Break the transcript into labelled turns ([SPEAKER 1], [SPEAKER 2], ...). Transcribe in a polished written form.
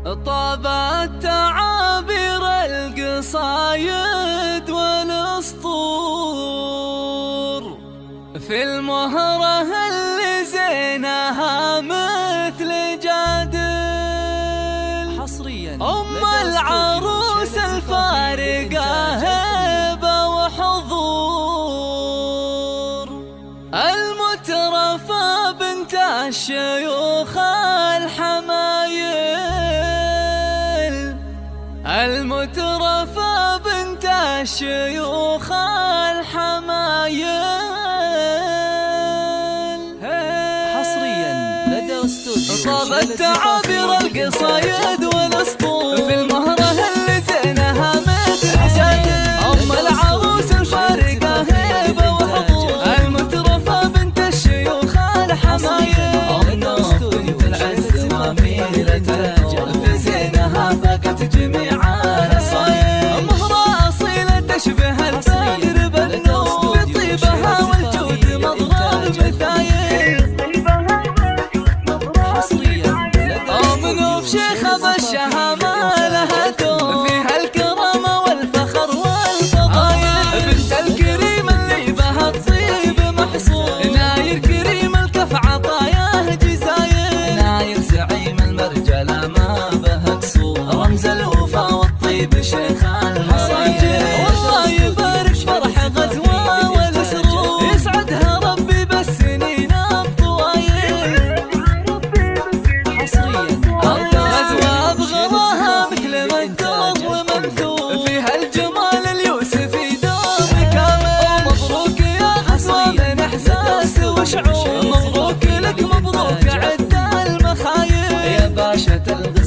[SPEAKER 1] طابت تعابير القصايد والاسطور في المهرة اللي زينها مثل جادل.
[SPEAKER 2] حصريا
[SPEAKER 1] أم العروس الفارقة هيبة وحضور، المترفة بنت الشيوخ الحمايل، المترفة بنت الشيوخ الحمايل.
[SPEAKER 2] حصريا لدى استوديو
[SPEAKER 1] طابت تعابير القصايد والاسطور في المهرة اللي زينها مثل جادل. أم العروس الفارقة هيبة وحضور، المترفة بنت الشيوخ الحمايل.
[SPEAKER 2] بنت العز وميلة الرجال
[SPEAKER 1] في زينها فاقت جميع الرصايل. مهرة أصيلة تشبه البدر بالنور، بطيبها والجود مضرب مثايل. منوف شيخة بالشها ما لها ثوب، فيها الكرامة والفخر والفضايل. بنت الكريم اللي بها الطيب محصور، ناير كريم الكف عطاياه جزايل.
[SPEAKER 2] ناير زعيم المرجلة ما بها قصور،
[SPEAKER 1] رمز الوفا والطيب شيخ المراجل. والله يبارك فرح غزوة والسرور، يسعدها ربي بالسنين الطوايل. غزوة بغراها مثل مكتوب ومنثور، فيها الجمال اليوسفي دوم كامل. مبروك يا غزوة من احساس وشعور، مبروك لك مبروك عد المخايل.
[SPEAKER 2] يا باشا الغزال